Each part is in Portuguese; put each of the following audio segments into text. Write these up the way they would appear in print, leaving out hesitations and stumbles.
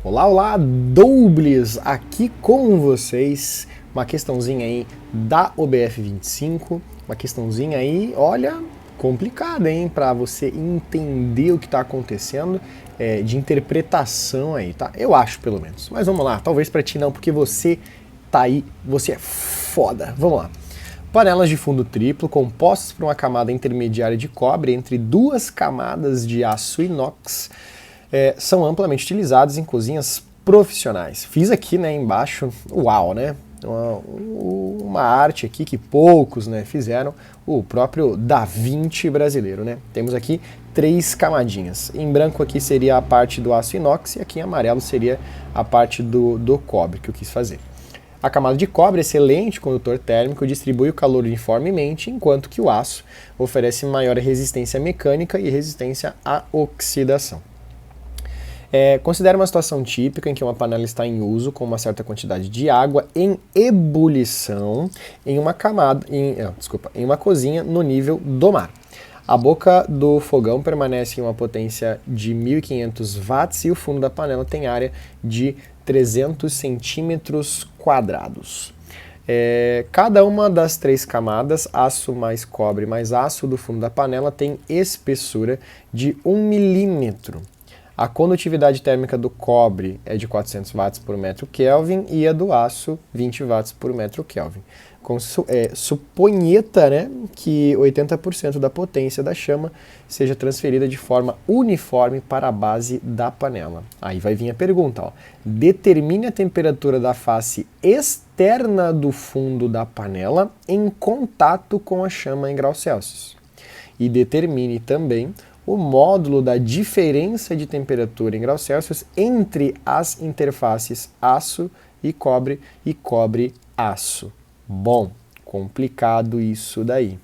Olá, olá, Doubles, aqui com vocês, uma questãozinha aí da OBF 25, uma questãozinha aí, olha, complicada, hein, para você entender o que está acontecendo, de interpretação aí, tá? Eu acho, pelo menos, mas vamos lá, talvez para ti não, porque você tá aí, você é foda, vamos lá. Panelas de fundo triplo compostas por uma camada intermediária de cobre entre duas camadas de aço inox são amplamente utilizados em cozinhas profissionais. Fiz aqui, né, embaixo, uau, né? Uma arte aqui que poucos, né, fizeram, o próprio Da Vinci brasileiro, né? Temos aqui 3 camadinhas. Em branco aqui seria a parte do aço inox e aqui em amarelo seria a parte do cobre que eu quis fazer. A camada de cobre é excelente condutor térmico, distribui o calor uniformemente, enquanto que o aço oferece maior resistência mecânica e resistência à oxidação. Considere uma situação típica em que uma panela está em uso com uma certa quantidade de água em ebulição em uma uma cozinha no nível do mar. A boca do fogão permanece em uma potência de 1.500 watts e o fundo da panela tem área de 300 centímetros quadrados. Cada uma das 3 camadas, aço mais cobre mais aço, do fundo da panela tem espessura de 1 milímetro. A condutividade térmica do cobre é de 400 watts por metro Kelvin e a do aço 20 watts por metro Kelvin. Suponheta, né, que 80% da potência da chama seja transferida de forma uniforme para a base da panela. Aí vai vir a pergunta, ó. Determine a temperatura da face externa do fundo da panela em contato com a chama em graus Celsius. E determine também o módulo da diferença de temperatura em graus Celsius entre as interfaces aço e cobre-aço. Bom, complicado isso daí.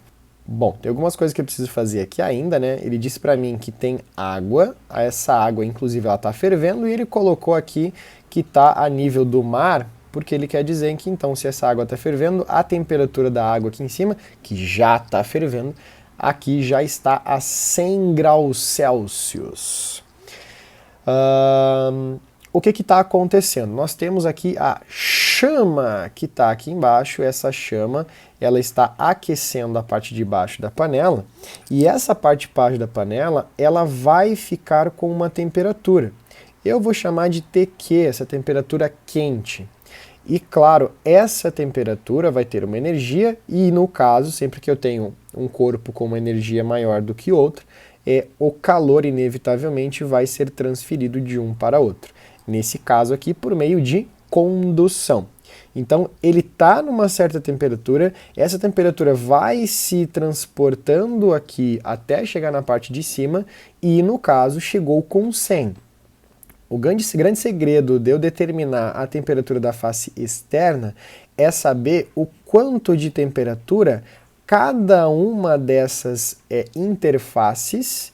Bom, tem algumas coisas que eu preciso fazer aqui ainda, né? Ele disse para mim que tem água, essa água inclusive ela está fervendo e ele colocou aqui que está a nível do mar, porque ele quer dizer que então se essa água está fervendo, a temperatura da água aqui em cima, que já está fervendo, aqui já está a 100 graus Celsius. O que está acontecendo? Nós temos aqui a chama que está aqui embaixo. Essa chama ela está aquecendo a parte de baixo da panela e essa parte de baixo da panela ela vai ficar com uma temperatura. Eu vou chamar de TQ, essa temperatura quente. E claro, essa temperatura vai ter uma energia e no caso, sempre que eu tenho um corpo com uma energia maior do que outro, o calor inevitavelmente vai ser transferido de um para outro. Nesse caso aqui, por meio de condução. Então, ele está numa certa temperatura, essa temperatura vai se transportando aqui até chegar na parte de cima e, no caso, chegou com 100. O grande segredo de eu determinar a temperatura da face externa é saber o quanto de temperatura cada uma dessas interfaces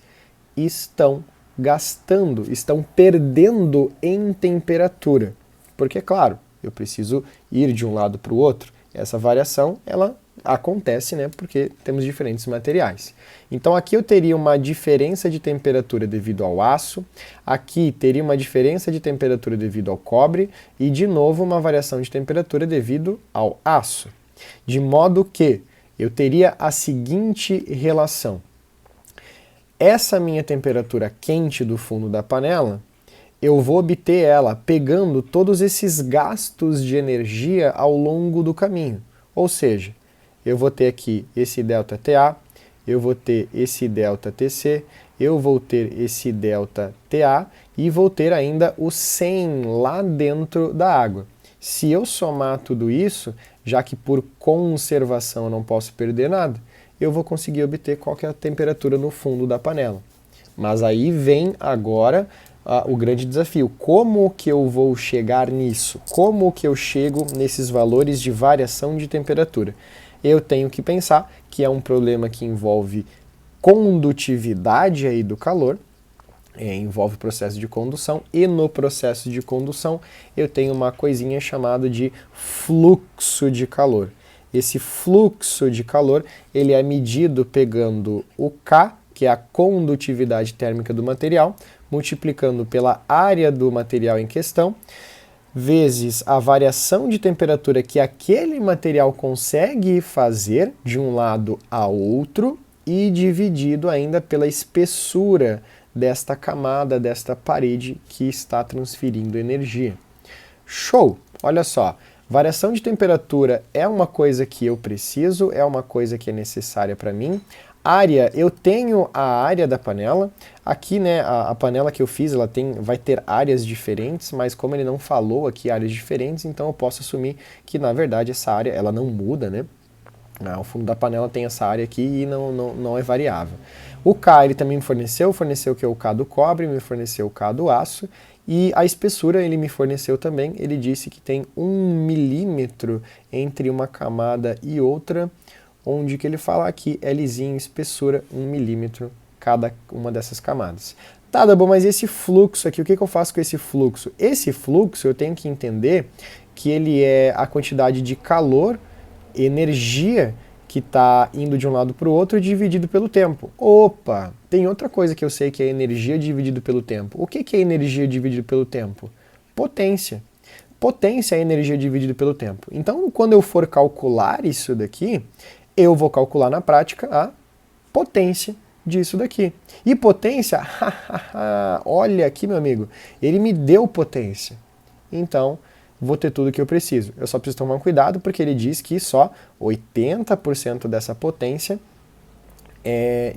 estão gastando, estão perdendo em temperatura. Porque, claro, eu preciso ir de um lado para o outro. Essa variação, ela acontece, né, porque temos diferentes materiais. Então aqui eu teria uma diferença de temperatura devido ao aço, aqui teria uma diferença de temperatura devido ao cobre e de novo uma variação de temperatura devido ao aço. De modo que eu teria a seguinte relação. Essa minha temperatura quente do fundo da panela, eu vou obter ela pegando todos esses gastos de energia ao longo do caminho. Ou seja, eu vou ter aqui esse ΔTA, eu vou ter esse ΔTC, eu vou ter esse ΔTA e vou ter ainda o 100 lá dentro da água. Se eu somar tudo isso, já que por conservação eu não posso perder nada, eu vou conseguir obter qual que é a temperatura no fundo da panela. Mas aí vem agora o grande desafio. Como que eu vou chegar nisso? Como que eu chego nesses valores de variação de temperatura? Eu tenho que pensar que é um problema que envolve condutividade aí do calor, envolve o processo de condução, e no processo de condução eu tenho uma coisinha chamada de fluxo de calor. Esse fluxo de calor ele é medido pegando o K, que é a condutividade térmica do material, multiplicando pela área do material em questão, vezes a variação de temperatura que aquele material consegue fazer de um lado a outro e dividido ainda pela espessura desta camada, desta parede que está transferindo energia. Show! Olha só, variação de temperatura é uma coisa que eu preciso, é uma coisa que é necessária para mim. Área, eu tenho a área da panela. Aqui, né, a panela que eu fiz, ela vai ter áreas diferentes, mas como ele não falou aqui áreas diferentes, então eu posso assumir que, na verdade, essa área, ela não muda, né? O fundo da panela tem essa área aqui e não é variável. O K, ele também me forneceu que é o K do cobre, me forneceu o K do aço, e a espessura ele me forneceu também, ele disse que tem 1 milímetro entre uma camada e outra, onde que ele fala aqui, Lzinho, espessura 1 milímetro cada uma dessas camadas. Tá, bom, mas esse fluxo aqui, o que eu faço com esse fluxo? Esse fluxo eu tenho que entender que ele é a quantidade de calor, energia que está indo de um lado para o outro dividido pelo tempo. Opa, tem outra coisa que eu sei que é energia dividido pelo tempo. O que é energia dividido pelo tempo? Potência. Potência é energia dividida pelo tempo. Então, quando eu for calcular isso daqui, eu vou calcular na prática a potência disso daqui. E potência, olha aqui, meu amigo, ele me deu potência. Então, vou ter tudo que eu preciso. Eu só preciso tomar cuidado porque ele diz que só 80% dessa potência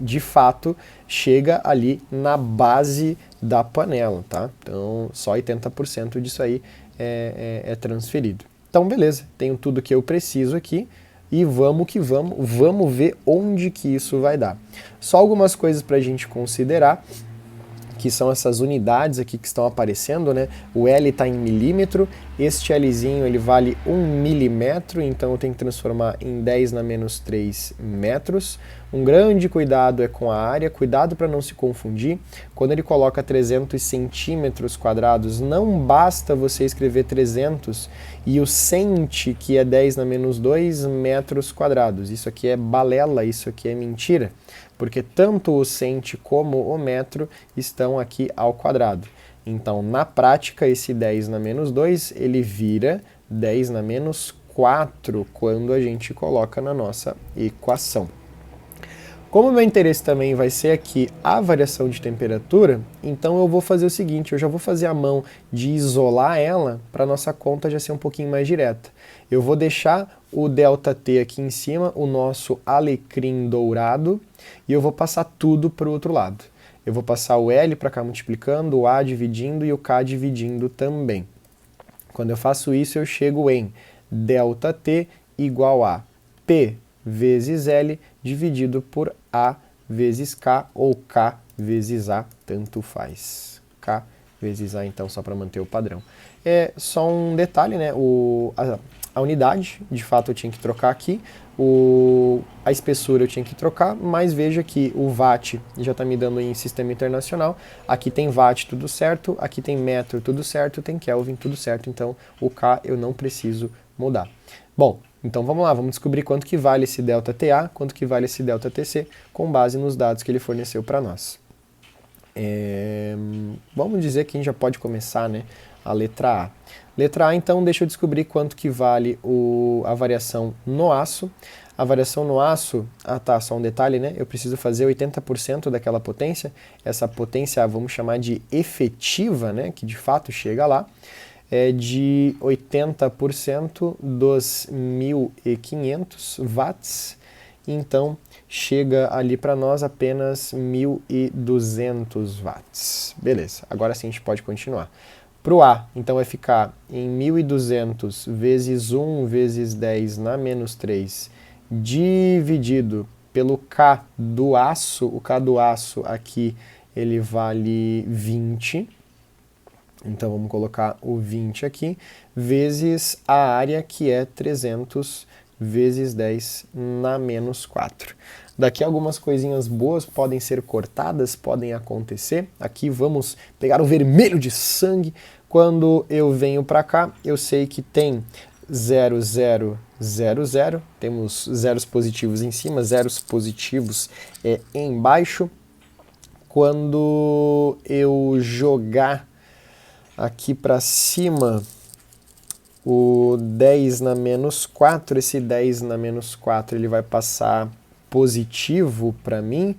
de fato chega ali na base da panela, tá? Então, só 80% disso aí é transferido. Então, beleza, tenho tudo que eu preciso aqui e vamos que vamos ver onde que isso vai dar. Só algumas coisas para a gente considerar, que são essas unidades aqui que estão aparecendo, né? O L está em milímetro, este Lzinho ele vale 1 milímetro, então eu tenho que transformar em 10 na menos 3 metros. Um grande cuidado é com a área, cuidado para não se confundir. Quando ele coloca 300 centímetros quadrados, não basta você escrever 300 e o centi, que é 10 na menos 2 metros quadrados. Isso aqui é balela, isso aqui é mentira, porque tanto o centi como o metro estão aqui ao quadrado. Então, na prática, esse 10 na menos 2, ele vira 10 na menos 4 quando a gente coloca na nossa equação. Como o meu interesse também vai ser aqui a variação de temperatura, então eu vou fazer o seguinte, eu já vou fazer a mão de isolar ela para a nossa conta já ser um pouquinho mais direta. Eu vou deixar o ΔT aqui em cima, o nosso alecrim dourado, e eu vou passar tudo para o outro lado. Eu vou passar o L para cá multiplicando, o A dividindo e o K dividindo também. Quando eu faço isso, eu chego em ΔT igual a P vezes L dividido por A vezes K, ou K vezes A, tanto faz. K vezes A, então, só para manter o padrão. É só um detalhe, né? A unidade, de fato, eu tinha que trocar aqui. A espessura eu tinha que trocar, mas veja que o watt já está me dando em sistema internacional. Aqui tem watt, tudo certo. Aqui tem metro, tudo certo. Tem Kelvin, tudo certo. Então, o K eu não preciso mudar. Bom, então vamos lá, vamos descobrir quanto que vale esse ΔTA, quanto que vale esse ΔTC, com base nos dados que ele forneceu para nós. Vamos dizer que a gente já pode começar, né, a letra A. Letra A, então, deixa eu descobrir quanto que vale a variação no aço. A variação no aço, tá, só um detalhe, né, eu preciso fazer 80% daquela potência. Essa potência, vamos chamar de efetiva, né, que de fato chega lá. É de 80% dos 1.500 watts, então chega ali para nós apenas 1.200 watts. Beleza, agora sim a gente pode continuar. Para o A, então vai ficar em 1.200 vezes 1 vezes 10 na menos 3, dividido pelo K do aço. O K do aço aqui ele vale 20. Então vamos colocar o 20 aqui, vezes a área, que é 300 vezes 10 na menos 4. Daqui algumas coisinhas boas podem ser cortadas, podem acontecer. Aqui vamos pegar o vermelho de sangue. Quando eu venho para cá, eu sei que tem 0, 0, 0, 0. Temos zeros positivos em cima, zeros positivos embaixo. quando eu jogar aqui para cima o 10 na menos 4, esse 10 na menos 4 ele vai passar positivo para mim.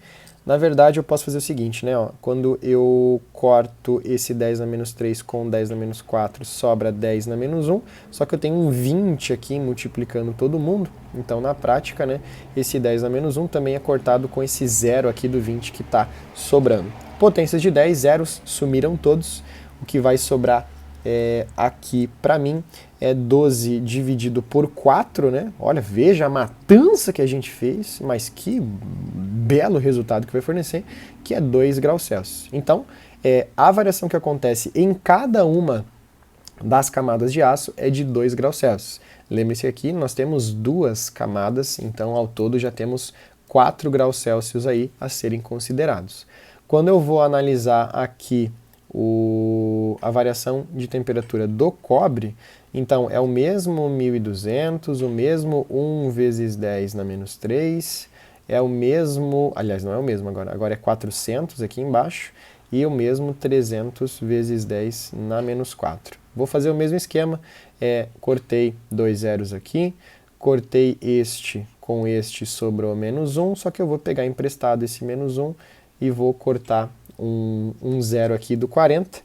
Na verdade, eu posso fazer o seguinte, né? Ó, quando eu corto esse 10 na menos 3 com 10 na menos 4, sobra 10 na menos 1, só que eu tenho um 20 aqui multiplicando todo mundo. Então, na prática, né, esse 10 na menos 1 também é cortado com esse 0 aqui do 20 que está sobrando. Potências de 10, zeros sumiram todos. O que vai sobrar aqui para mim é 12 dividido por 4, né? Olha, veja a matança que a gente fez, mas que belo resultado que vai fornecer, que é 2 graus Celsius. Então, a variação que acontece em cada uma das camadas de aço é de 2 graus Celsius. Lembre-se aqui, nós temos 2 camadas, então ao todo já temos 4 graus Celsius aí a serem considerados. Quando eu vou analisar aqui a variação de temperatura do cobre, então é o mesmo 1200, o mesmo 1 vezes 10 na menos 3, é o mesmo, aliás não é o mesmo agora é 400 aqui embaixo, e o mesmo 300 vezes 10 na menos 4. Vou fazer o mesmo esquema, cortei 2 zeros aqui, cortei este com este, sobrou menos 1, só que eu vou pegar emprestado esse menos 1 e vou cortar um zero aqui do 40,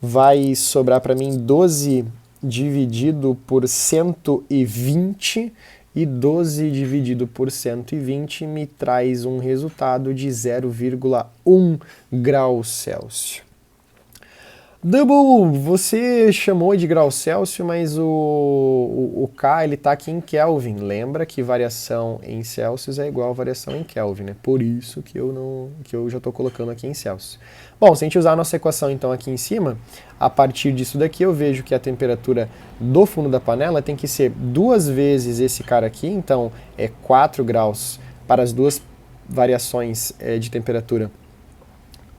vai sobrar para mim 12 dividido por 120, e 12 dividido por 120 me traz um resultado de 0,1 graus Celsius. Double, você chamou de grau Celsius, mas o K ele está aqui em Kelvin. Lembra que variação em Celsius é igual a variação em Kelvin, né? Por isso que eu já estou colocando aqui em Celsius. Bom, se a gente usar a nossa equação então aqui em cima, a partir disso daqui eu vejo que a temperatura do fundo da panela tem que ser 2 vezes esse cara aqui, então é 4 graus para as duas variações de temperatura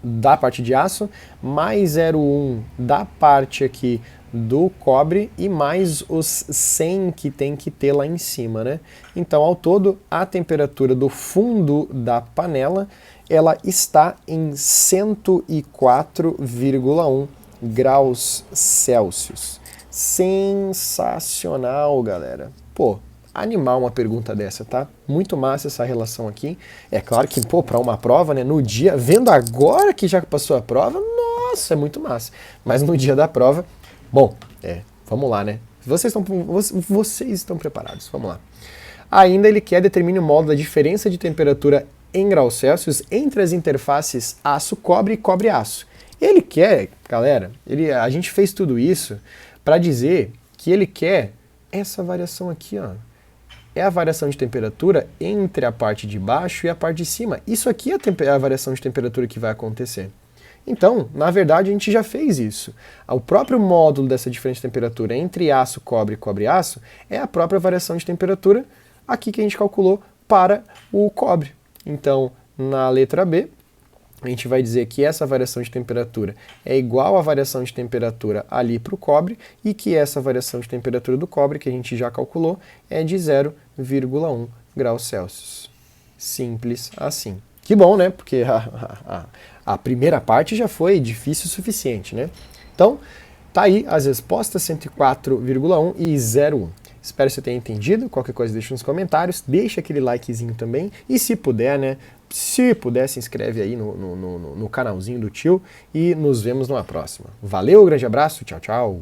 da parte de aço, mais 0,1 da parte aqui do cobre e mais os 100 que tem que ter lá em cima, né? Então, ao todo, a temperatura do fundo da panela, ela está em 104,1 graus Celsius. Sensacional, galera. Pô, animal uma pergunta dessa, tá? Muito massa essa relação aqui. É claro que, pô, para uma prova, né, no dia, vendo agora que já passou a prova, nossa, é muito massa. Mas no dia da prova, bom, vamos lá, né? Vocês estão preparados, vamos lá. Ainda ele quer determinar o modo da diferença de temperatura em graus Celsius entre as interfaces aço-cobre e cobre-aço. Ele quer, galera, a gente fez tudo isso para dizer que ele quer essa variação aqui, ó. É a variação de temperatura entre a parte de baixo e a parte de cima. Isso aqui é a variação de temperatura que vai acontecer. Então, na verdade, a gente já fez isso. O próprio módulo dessa diferença de temperatura entre aço-cobre e cobre-aço é a própria variação de temperatura aqui que a gente calculou para o cobre. Então, na letra B, a gente vai dizer que essa variação de temperatura é igual à variação de temperatura ali para o cobre e que essa variação de temperatura do cobre, que a gente já calculou, é de 0,1 graus Celsius. Simples assim. Que bom, né? Porque a primeira parte já foi difícil o suficiente, né? Então, tá aí as respostas 104,1 e 0,1. Espero que você tenha entendido. Qualquer coisa deixa nos comentários. Deixa aquele likezinho também. E se puder, né? Se puder, se inscreve aí no canalzinho do tio. E nos vemos numa próxima. Valeu, grande abraço. Tchau, tchau.